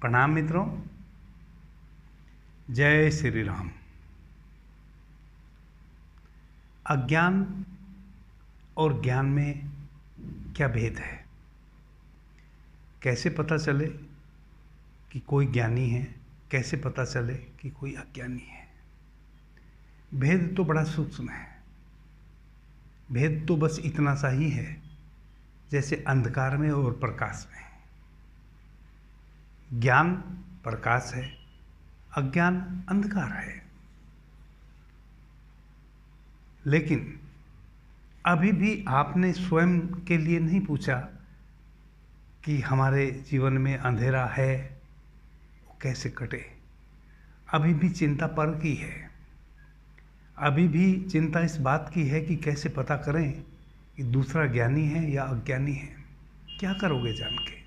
प्रणाम मित्रों, जय श्री राम। अज्ञान और ज्ञान में क्या भेद है? कैसे पता चले कि कोई ज्ञानी है? कैसे पता चले कि कोई अज्ञानी है? भेद तो बड़ा सूक्ष्म है। भेद तो बस इतना सा ही है जैसे अंधकार में और प्रकाश में। ज्ञान प्रकाश है, अज्ञान अंधकार है। लेकिन अभी भी आपने स्वयं के लिए नहीं पूछा कि हमारे जीवन में अंधेरा है, वो कैसे कटे। अभी भी चिंता पर की है। अभी भी चिंता इस बात की है कि कैसे पता करें कि दूसरा ज्ञानी है या अज्ञानी है। क्या करोगे जान के?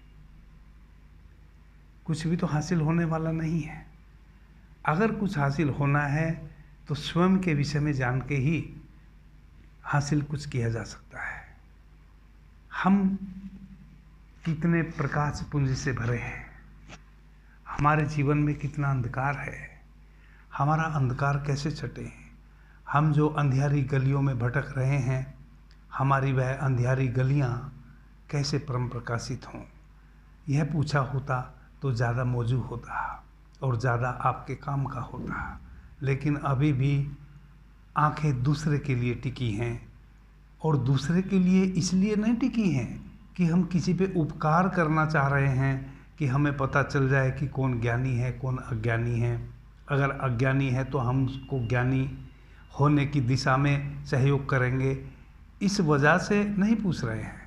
कुछ भी तो हासिल होने वाला नहीं है। अगर कुछ हासिल होना है तो स्वयं के विषय में जान के ही हासिल कुछ किया जा सकता है। हम कितने प्रकाश पुंज से भरे हैं, हमारे जीवन में कितना अंधकार है, हमारा अंधकार कैसे छटे। हम जो अंधियारी गलियों में भटक रहे हैं, हमारी वह अंधियारी गलियां कैसे परम प्रकाशित हों। यह पूछा होता तो ज़्यादा मौजू होता और ज़्यादा आपके काम का होता। लेकिन अभी भी आंखें दूसरे के लिए टिकी हैं, और दूसरे के लिए इसलिए नहीं टिकी हैं कि हम किसी पे उपकार करना चाह रहे हैं कि हमें पता चल जाए कि कौन ज्ञानी है कौन अज्ञानी है। अगर अज्ञानी है तो हम उसको ज्ञानी होने की दिशा में सहयोग करेंगे, इस वजह से नहीं पूछ रहे हैं।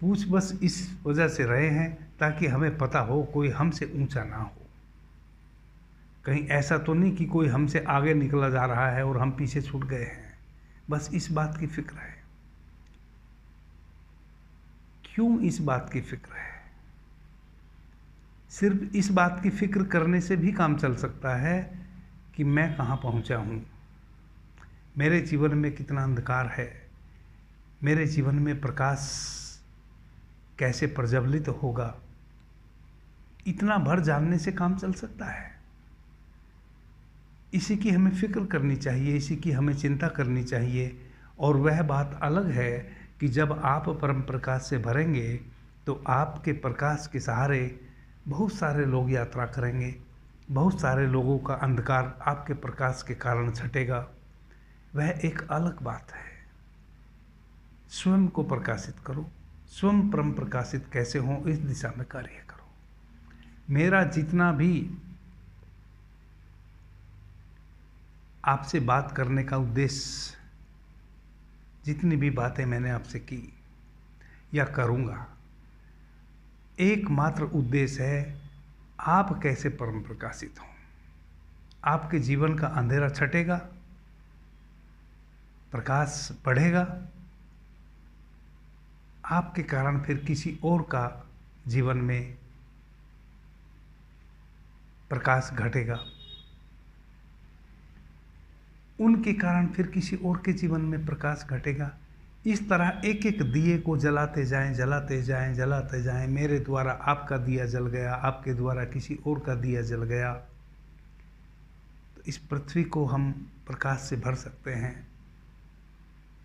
पूछ बस इस वजह से रहे हैं ताकि हमें पता हो कोई हमसे ऊंचा ना हो। कहीं ऐसा तो नहीं कि कोई हमसे आगे निकला जा रहा है और हम पीछे छूट गए हैं। बस इस बात की फिक्र है। क्यों इस बात की फिक्र है? सिर्फ इस बात की फिक्र करने से भी काम चल सकता है कि मैं कहाँ पहुँचा हूँ, मेरे जीवन में कितना अंधकार है, मेरे जीवन में प्रकाश कैसे प्रज्वलित होगा। इतना भर जानने से काम चल सकता है। इसी की हमें फिक्र करनी चाहिए, इसी की हमें चिंता करनी चाहिए। और वह बात अलग है कि जब आप परम प्रकाश से भरेंगे तो आपके प्रकाश के सहारे बहुत सारे लोग यात्रा करेंगे। बहुत सारे लोगों का अंधकार आपके प्रकाश के कारण छटेगा। वह एक अलग बात है। स्वयं को प्रकाशित करो। स्वयं परम प्रकाशित कैसे हो, इस दिशा में कार्य करो। मेरा जितना भी आपसे बात करने का उद्देश्य, जितनी भी बातें मैंने आपसे की या करूँगा, एकमात्र उद्देश्य है आप कैसे परम प्रकाशित हो। आपके जीवन का अंधेरा छटेगा, प्रकाश बढ़ेगा, आपके कारण फिर किसी और का जीवन में प्रकाश घटेगा, उनके कारण फिर किसी और के जीवन में प्रकाश घटेगा। इस तरह एक एक दिए को जलाते जाएं, जलाते जाएं, जलाते जाएं। मेरे द्वारा आपका दिया जल गया, आपके द्वारा किसी और का दिया जल गया, तो इस पृथ्वी को हम प्रकाश से भर सकते हैं।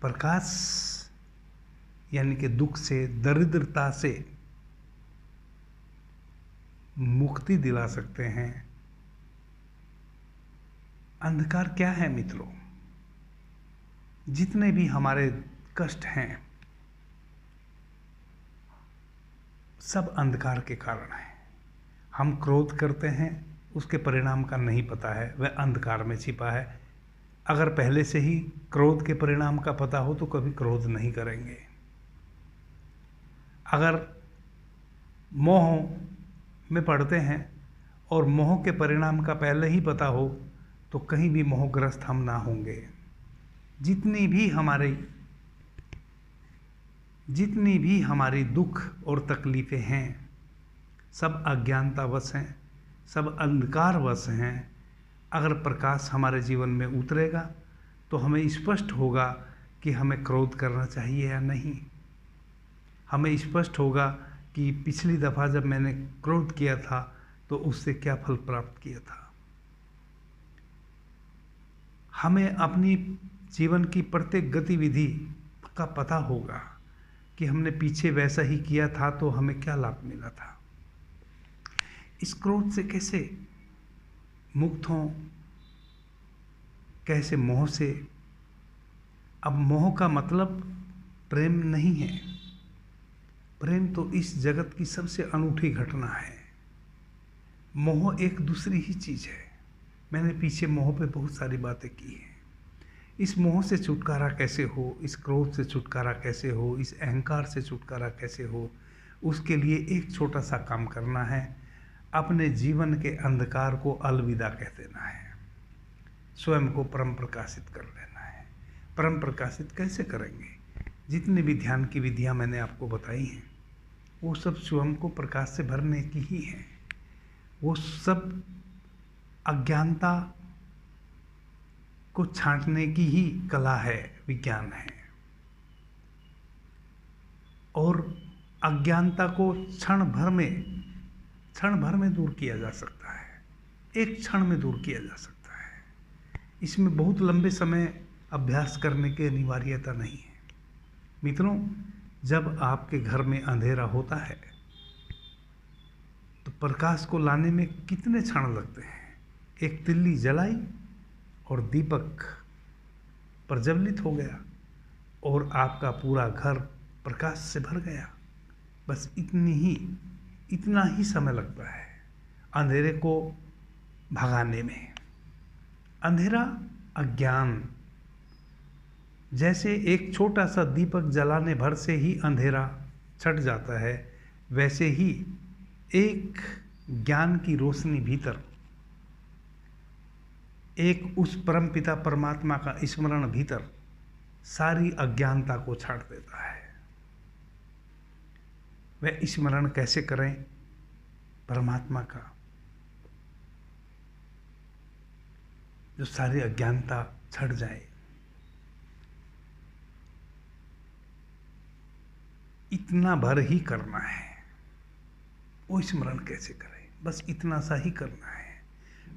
प्रकाश यानी कि दुख से, दरिद्रता से मुक्ति दिला सकते हैं। अंधकार क्या है मित्रों? जितने भी हमारे कष्ट हैं सब अंधकार के कारण है। हम क्रोध करते हैं, उसके परिणाम का नहीं पता है, वह अंधकार में छिपा है। अगर पहले से ही क्रोध के परिणाम का पता हो तो कभी क्रोध नहीं करेंगे। अगर मोह में पड़ते हैं और मोह के परिणाम का पहले ही पता हो तो कहीं भी मोहग्रस्त हम ना होंगे। जितनी भी हमारी दुख और तकलीफ़ें हैं सब अज्ञानतावश हैं, सब अंधकारवश हैं। अगर प्रकाश हमारे जीवन में उतरेगा तो हमें स्पष्ट होगा कि हमें क्रोध करना चाहिए या नहीं। हमें स्पष्ट होगा कि पिछली दफ़ा जब मैंने क्रोध किया था तो उससे क्या फल प्राप्त किया था। हमें अपनी जीवन की प्रत्येक गतिविधि का पता होगा कि हमने पीछे वैसा ही किया था तो हमें क्या लाभ मिला था। इस क्रोध से कैसे मुक्त हों, कैसे मोह से। अब मोह का मतलब प्रेम नहीं है। प्रेम तो इस जगत की सबसे अनूठी घटना है। मोह एक दूसरी ही चीज़ है। मैंने पीछे मोह पे बहुत सारी बातें की हैं। इस मोह से छुटकारा कैसे हो, इस क्रोध से छुटकारा कैसे हो, इस अहंकार से छुटकारा कैसे हो, उसके लिए एक छोटा सा काम करना है। अपने जीवन के अंधकार को अलविदा कह देना है। स्वयं को परम प्रकाशित कर लेना है। परम प्रकाशित कैसे करेंगे? जितनी भी ध्यान की विधियां मैंने आपको बताई हैं वो सब स्वयं को प्रकाश से भरने की ही हैं। वो सब अज्ञानता को छांटने की ही कला है, विज्ञान है। और अज्ञानता को क्षण भर में दूर किया जा सकता है। एक क्षण में दूर किया जा सकता है। इसमें बहुत लंबे समय अभ्यास करने की अनिवार्यता नहीं है। मित्रों, जब आपके घर में अंधेरा होता है तो प्रकाश को लाने में कितने क्षण लगते हैं। एक तिल्ली जलाई और दीपक प्रज्वलित हो गया और आपका पूरा घर प्रकाश से भर गया। बस इतना ही समय लगता है अंधेरे को भगाने में। अंधेरा अज्ञान, जैसे एक छोटा सा दीपक जलाने भर से ही अंधेरा छट जाता है, वैसे ही एक ज्ञान की रोशनी भीतर, एक उस परमपिता परमात्मा का स्मरण भीतर सारी अज्ञानता को छाट देता है। वह स्मरण कैसे करें परमात्मा का, जो सारी अज्ञानता छट जाए। इतना भर ही करना है। वो स्मरण कैसे करें, बस इतना सा ही करना है।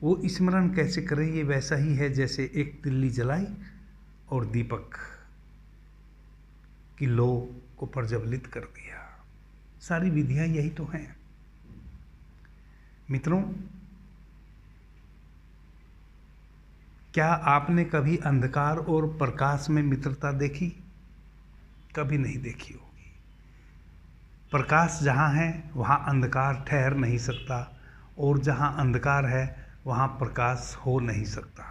वो स्मरण कैसे करें, ये वैसा ही है जैसे एक तिल्ली जलाई और दीपक की लौ को प्रज्वलित कर दिया। सारी विधियां यही तो हैं। मित्रों, क्या आपने कभी अंधकार और प्रकाश में मित्रता देखी? कभी नहीं देखी होगी। प्रकाश जहाँ है वहाँ अंधकार ठहर नहीं सकता, और जहाँ अंधकार है वहाँ प्रकाश हो नहीं सकता।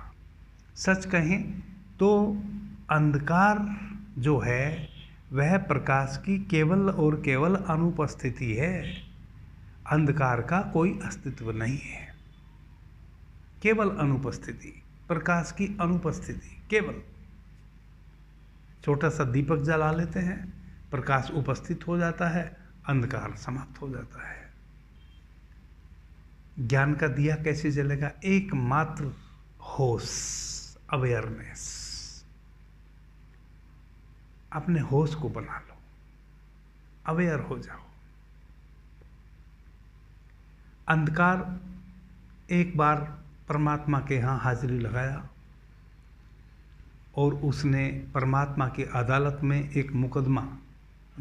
सच कहें तो अंधकार जो है वह प्रकाश की केवल और केवल अनुपस्थिति है। अंधकार का कोई अस्तित्व नहीं है। केवल अनुपस्थिति, प्रकाश की अनुपस्थिति। केवल छोटा सा दीपक जला लेते हैं, प्रकाश उपस्थित हो जाता है, अंधकार समाप्त हो जाता है। ज्ञान का दिया कैसे जलेगा? एकमात्र होश, अवेयरनेस। अपने होश को बना लो, अवेयर हो जाओ। अंधकार एक बार परमात्मा के यहाँ हाजिरी लगाया और उसने परमात्मा की अदालत में एक मुकदमा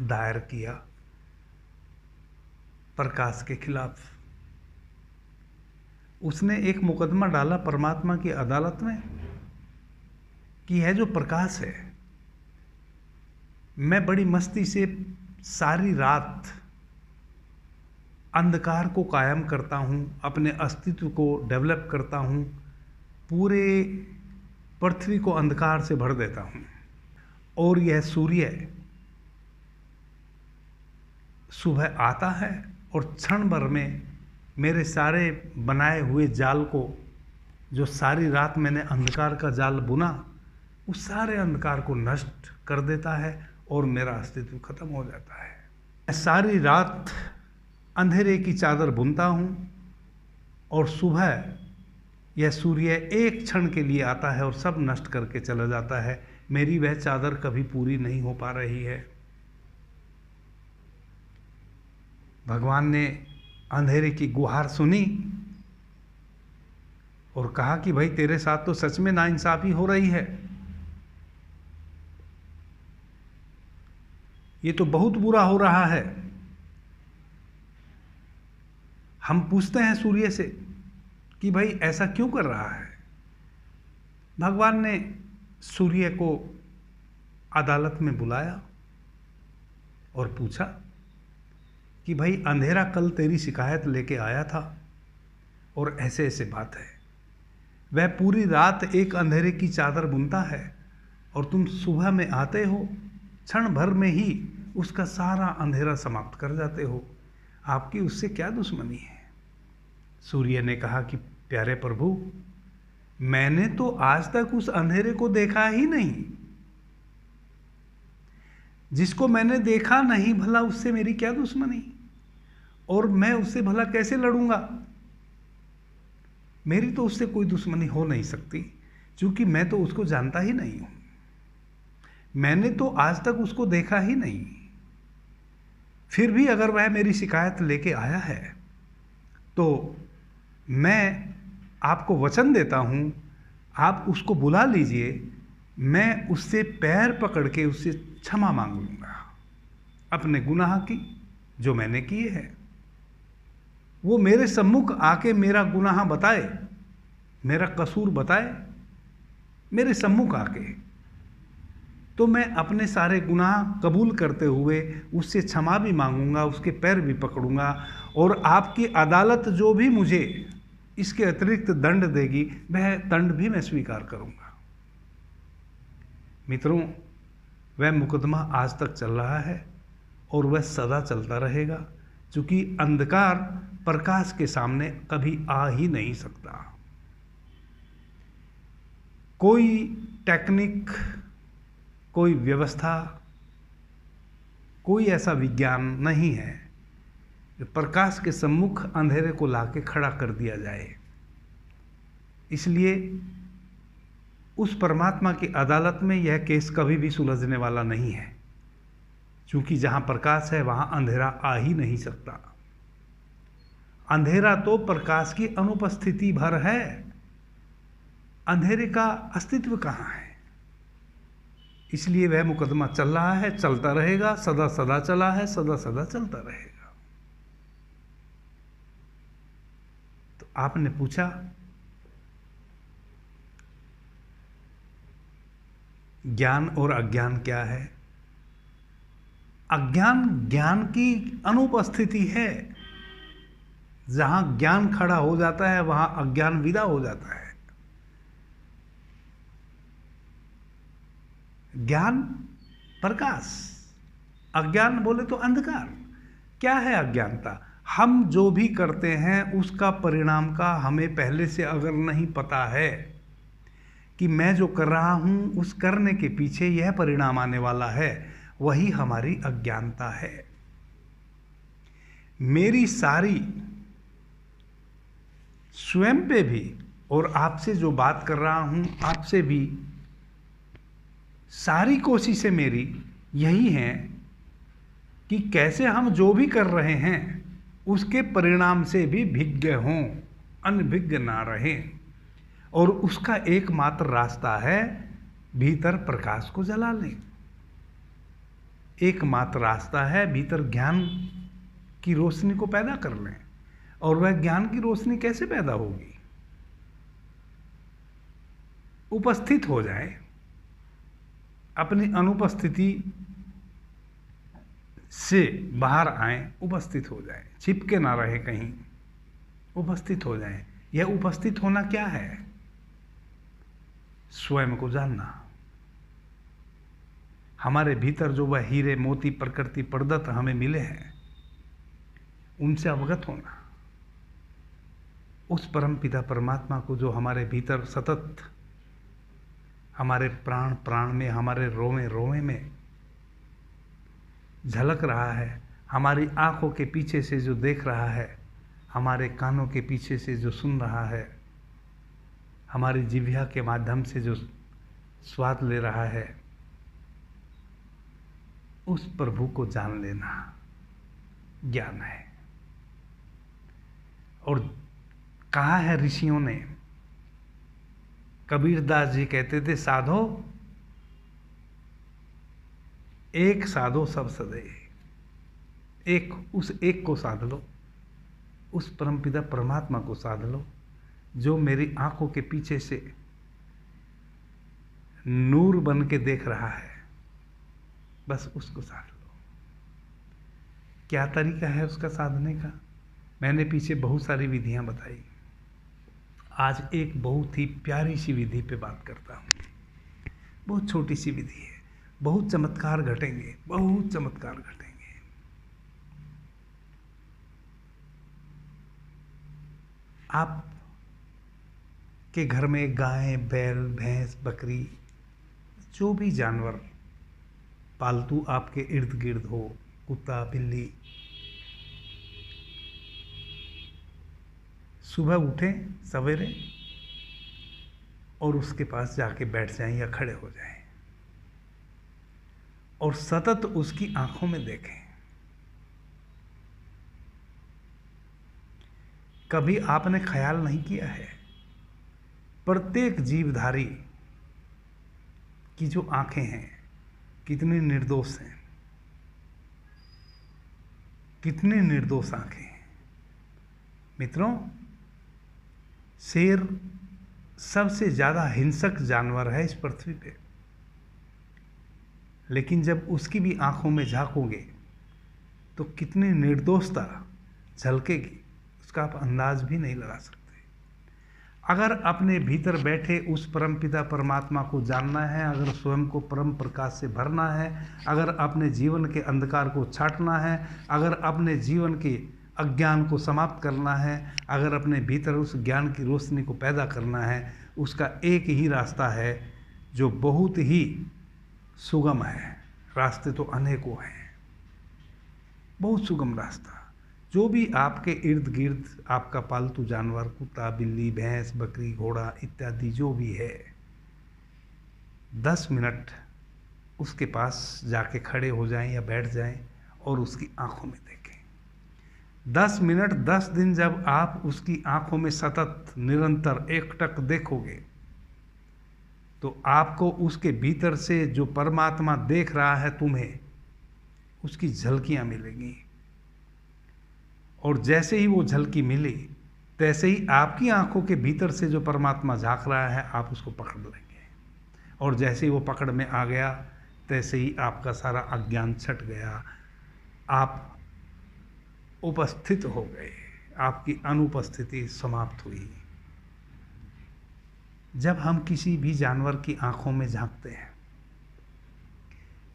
दायर किया प्रकाश के खिलाफ। उसने एक मुकदमा डाला परमात्मा की अदालत में कि यह जो प्रकाश है, मैं बड़ी मस्ती से सारी रात अंधकार को कायम करता हूँ, अपने अस्तित्व को डेवलप करता हूँ, पूरे पृथ्वी को अंधकार से भर देता हूँ, और यह सूर्य सुबह आता है और क्षण भर में मेरे सारे बनाए हुए जाल को, जो सारी रात मैंने अंधकार का जाल बुना, उस सारे अंधकार को नष्ट कर देता है और मेरा अस्तित्व खत्म हो जाता है। मैं सारी रात अंधेरे की चादर बुनता हूँ और सुबह यह सूर्य एक क्षण के लिए आता है और सब नष्ट करके चला जाता है। मेरी वह चादर कभी पूरी नहीं हो पा रही है। भगवान ने अंधेरे की गुहार सुनी और कहा कि भाई तेरे साथ तो सच में नाइंसाफी हो रही है, ये तो बहुत बुरा हो रहा है। हम पूछते हैं सूर्य से कि भाई ऐसा क्यों कर रहा है। भगवान ने सूर्य को अदालत में बुलाया और पूछा कि भाई अंधेरा कल तेरी शिकायत लेके आया था और ऐसे ऐसे बात है। वह पूरी रात एक अंधेरे की चादर बुनता है और तुम सुबह में आते हो, क्षण भर में ही उसका सारा अंधेरा समाप्त कर जाते हो। आपकी उससे क्या दुश्मनी है। सूर्य ने कहा कि प्यारे प्रभु, मैंने तो आज तक उस अंधेरे को देखा ही नहीं। जिसको मैंने देखा नहीं, भला उससे मेरी क्या दुश्मनी, और मैं उससे भला कैसे लड़ूंगा। मेरी तो उससे कोई दुश्मनी हो नहीं सकती, क्योंकि मैं तो उसको जानता ही नहीं हूं। मैंने तो आज तक उसको देखा ही नहीं। फिर भी अगर वह मेरी शिकायत लेके आया है तो मैं आपको वचन देता हूं, आप उसको बुला लीजिए, मैं उससे पैर पकड़ के उससे क्षमा मांग लूंगा अपने गुनाह की जो मैंने किए हैं। वो मेरे सम्मुख आके मेरा गुनाह बताए, मेरा कसूर बताए मेरे सम्मुख आके, तो मैं अपने सारे गुनाह कबूल करते हुए उससे क्षमा भी मांगूंगा, उसके पैर भी पकड़ूंगा, और आपकी अदालत जो भी मुझे इसके अतिरिक्त दंड देगी वह दंड भी मैं स्वीकार करूंगा। मित्रों, वह मुकदमा आज तक चल रहा है और वह सदा चलता रहेगा, क्योंकि अंधकार प्रकाश के सामने कभी आ ही नहीं सकता। कोई टेक्निक, कोई व्यवस्था, कोई ऐसा विज्ञान नहीं है जो प्रकाश के सम्मुख अंधेरे को लाके खड़ा कर दिया जाए। इसलिए उस परमात्मा की अदालत में यह केस कभी भी सुलझने वाला नहीं है, क्योंकि जहां प्रकाश है वहां अंधेरा आ ही नहीं सकता। अंधेरा तो प्रकाश की अनुपस्थिति भर है, अंधेरे का अस्तित्व कहां है। इसलिए वह मुकदमा चल रहा है, चलता रहेगा, सदा सदा चला है, सदा सदा चलता रहेगा। तो आपने पूछा ज्ञान और अज्ञान क्या है। अज्ञान ज्ञान की अनुपस्थिति है। जहां ज्ञान खड़ा हो जाता है वहां अज्ञान विदा हो जाता है। ज्ञान प्रकाश, अज्ञान बोले तो अंधकार। क्या है अज्ञानता? हम जो भी करते हैं उसका परिणाम का हमें पहले से अगर नहीं पता है कि मैं जो कर रहा हूं उस करने के पीछे यह परिणाम आने वाला है, वही हमारी अज्ञानता है। मेरी सारी स्वयं पे भी और आपसे जो बात कर रहा हूं आपसे भी सारी कोशिशें मेरी यही हैं कि कैसे हम जो भी कर रहे हैं उसके परिणाम से भी भिज्ञ हों, अनभिज्ञ ना रहें। और उसका एकमात्र रास्ता है भीतर प्रकाश को जला लें। एकमात्र रास्ता है भीतर ज्ञान की रोशनी को पैदा कर लें। और वह ज्ञान की रोशनी कैसे पैदा होगी? उपस्थित हो जाए, अपनी अनुपस्थिति से बाहर आए, उपस्थित हो जाए, छिपके ना रहे कहीं, उपस्थित हो जाए। यह उपस्थित होना क्या है? स्वयं को जानना। हमारे भीतर जो वह हीरे मोती प्रकृति प्रदत्त हमें मिले हैं उनसे अवगत होना। उस परम पिता परमात्मा को जो हमारे भीतर सतत हमारे प्राण प्राण में, हमारे रोवे रोवे में झलक रहा है, हमारी आंखों के पीछे से जो देख रहा है, हमारे कानों के पीछे से जो सुन रहा है, हमारी जिह्वा के माध्यम से जो स्वाद ले रहा है, उस प्रभु को जान लेना ज्ञान है। और कहा है ऋषियों ने, कबीरदास जी कहते थे, साधो एक साधो सब सदे। उस एक को साध लो, उस परमपिता परमात्मा को साध लो जो मेरी आंखों के पीछे से नूर बन के देख रहा है, बस उसको साध लो। क्या तरीका है उसका साधने का? मैंने पीछे बहुत सारी विधियां बताई, आज एक बहुत ही प्यारी सी विधि पे बात करता हूं। बहुत छोटी सी विधि है, बहुत चमत्कार घटेंगे, बहुत चमत्कार घटेंगे। आप के घर में गाय, बैल, भैंस, बकरी, जो भी जानवर पालतू आपके इर्द गिर्द हो, कुत्ता, बिल्ली, सुबह उठें सवेरे और उसके पास जाके बैठ जाएं या खड़े हो जाएं और सतत उसकी आंखों में देखें। कभी आपने ख्याल नहीं किया है, प्रत्येक जीवधारी की जो आंखें हैं कितनी निर्दोष हैं, कितनी निर्दोष आंखें हैं। मित्रों, शेर सबसे ज्यादा हिंसक जानवर है इस पृथ्वी पे, लेकिन जब उसकी भी आंखों में झांकोगे तो कितनी निर्दोषता झलकेगी, उसका आप अंदाज भी नहीं लगा सकते। अगर अपने भीतर बैठे उस परमपिता परमात्मा को जानना है, अगर स्वयं को परम प्रकाश से भरना है, अगर अपने जीवन के अंधकार को छांटना है, अगर अपने जीवन के अज्ञान को समाप्त करना है, अगर अपने भीतर उस ज्ञान की रोशनी को पैदा करना है, उसका एक ही रास्ता है जो बहुत ही सुगम है। रास्ते तो अनेकों हैं, बहुत सुगम रास्ता। जो भी आपके इर्द गिर्द आपका पालतू जानवर, कुत्ता, बिल्ली, भैंस, बकरी, घोड़ा इत्यादि जो भी है, 10 मिनट उसके पास जाके खड़े हो जाएं या बैठ जाएं और उसकी आंखों में देखें। 10 मिनट 10 दिन जब आप उसकी आंखों में सतत निरंतर एकटक देखोगे तो आपको उसके भीतर से जो परमात्मा देख रहा है तुम्हें, उसकी झलकियां मिलेंगी। और जैसे ही वो झलकी मिली, तैसे ही आपकी आंखों के भीतर से जो परमात्मा झांक रहा है, आप उसको पकड़ लेंगे। और जैसे ही वो पकड़ में आ गया, तैसे ही आपका सारा अज्ञान छट गया, आप उपस्थित हो गए, आपकी अनुपस्थिति समाप्त हुई। जब हम किसी भी जानवर की आंखों में झांकते हैं,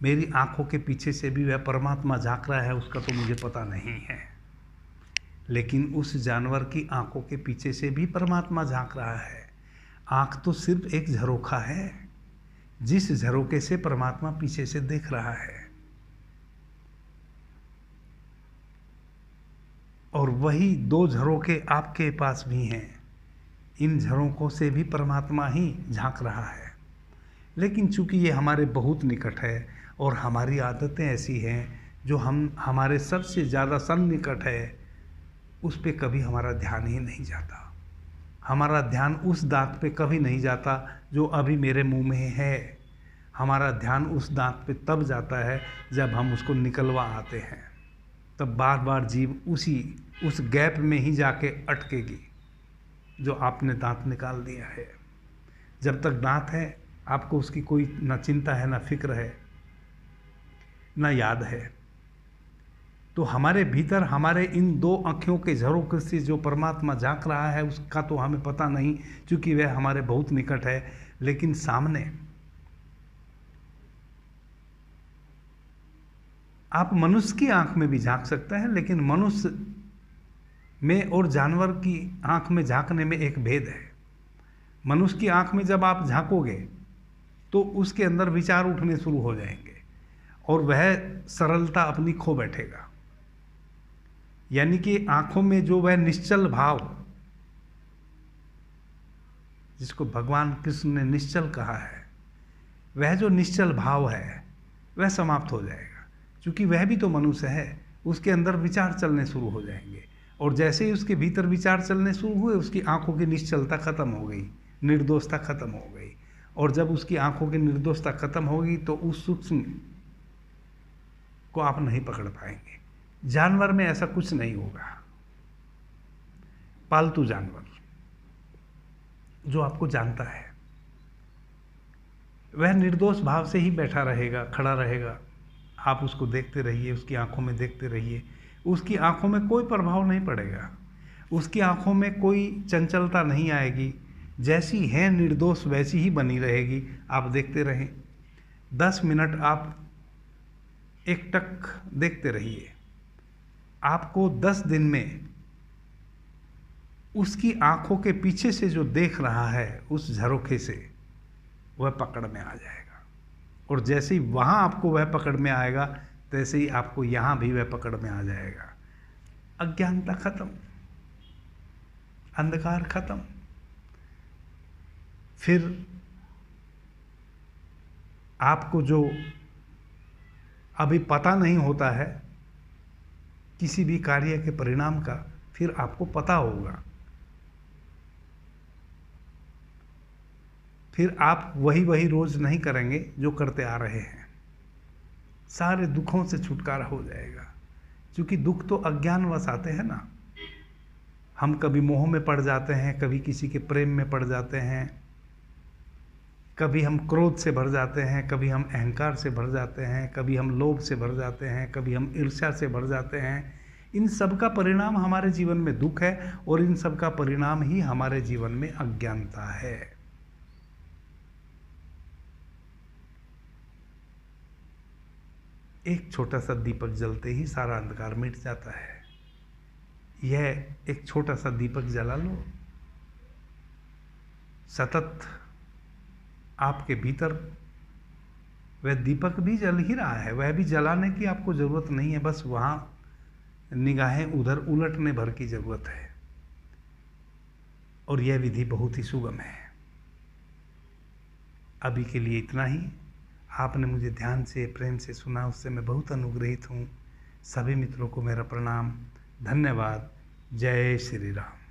मेरी आंखों के पीछे से भी वह परमात्मा झांक रहा है, उसका तो मुझे पता नहीं है, लेकिन उस जानवर की आंखों के पीछे से भी परमात्मा झांक रहा है। आंख तो सिर्फ एक झरोखा है, जिस झरोखे से परमात्मा पीछे से देख रहा है, और वही 2 झरोखे आपके पास भी हैं। इन झरोखों से भी परमात्मा ही झांक रहा है, लेकिन चूंकि ये हमारे बहुत निकट है और हमारी आदतें ऐसी हैं जो हमारे सबसे ज़्यादा सन्निकट है, उस पे कभी हमारा ध्यान ही नहीं जाता। हमारा ध्यान उस दांत पे कभी नहीं जाता जो अभी मेरे मुंह में है। हमारा ध्यान उस दांत पे तब जाता है जब हम उसको निकलवा आते हैं, तब बार बार जीभ उस गैप में ही जाके अटकेगी जो आपने दांत निकाल दिया है। जब तक दांत है, आपको उसकी कोई ना चिंता है, ना फिक्र है, ना याद है। तो हमारे भीतर हमारे इन 2 आँखों के झरोखे से जो परमात्मा झांक रहा है, उसका तो हमें पता नहीं, क्योंकि वह हमारे बहुत निकट है। लेकिन सामने आप मनुष्य की आंख में भी झांक सकते हैं, लेकिन मनुष्य में और जानवर की आंख में झांकने में एक भेद है। मनुष्य की आंख में जब आप झांकोगे तो उसके अंदर विचार उठने शुरू हो जाएंगे और वह सरलता अपनी खो बैठेगा। यानी कि आंखों में जो वह निश्चल भाव, जिसको भगवान कृष्ण ने निश्चल कहा है, वह जो निश्चल भाव है वह समाप्त हो जाएगा। क्योंकि वह भी तो मनुष्य है, उसके अंदर विचार चलने शुरू हो जाएंगे और जैसे ही उसके भीतर विचार चलने शुरू हुए, उसकी आंखों की निश्चलता खत्म हो गई, निर्दोषता खत्म हो गई। और जब उसकी आंखों की निर्दोषता खत्म होगी तो उस सूक्ष्म को आप नहीं पकड़ पाएंगे। जानवर में ऐसा कुछ नहीं होगा। पालतू जानवर जो आपको जानता है, वह निर्दोष भाव से ही बैठा रहेगा, खड़ा रहेगा। आप उसको देखते रहिए, उसकी आंखों में देखते रहिए। उसकी आंखों में कोई प्रभाव नहीं पड़ेगा, उसकी आंखों में कोई चंचलता नहीं आएगी। जैसी है निर्दोष वैसी ही बनी रहेगी। आप देखते रहें, 10 मिनट आप एकटक देखते रहिए। आपको 10 दिन में उसकी आंखों के पीछे से जो देख रहा है, उस झरोखे से वह पकड़ में आ जाएगा। और जैसे ही वहाँ आपको वह पकड़ में आएगा, तैसे ही आपको यहाँ भी वह पकड़ में आ जाएगा। अज्ञानता खत्म, अंधकार खत्म। फिर आपको जो अभी पता नहीं होता है किसी भी कार्य के परिणाम का, फिर आपको पता होगा। फिर आप वही रोज नहीं करेंगे जो करते आ रहे हैं। सारे दुखों से छुटकारा हो जाएगा, क्योंकि दुख तो अज्ञानवश आते हैं ना। हम कभी मोह में पड़ जाते हैं, कभी किसी के प्रेम में पड़ जाते हैं, कभी हम क्रोध से भर जाते हैं, कभी हम अहंकार से भर जाते हैं, कभी हम लोभ से भर जाते हैं, कभी हम ईर्ष्या से भर जाते हैं। इन सब का परिणाम हमारे जीवन में दुख है, और इन सब का परिणाम ही हमारे जीवन में अज्ञानता है। एक छोटा सा दीपक जलते ही सारा अंधकार मिट जाता है। यह एक छोटा सा दीपक जला लो, सतत आपके भीतर वह दीपक भी जल ही रहा है। वह भी जलाने की आपको जरूरत नहीं है, बस वहाँ निगाहें उधर उलटने भर की जरूरत है। और यह विधि बहुत ही सुगम है। अभी के लिए इतना ही। आपने मुझे ध्यान से, प्रेम से सुना, उससे मैं बहुत अनुग्रहित हूँ। सभी मित्रों को मेरा प्रणाम, धन्यवाद। जय श्री राम।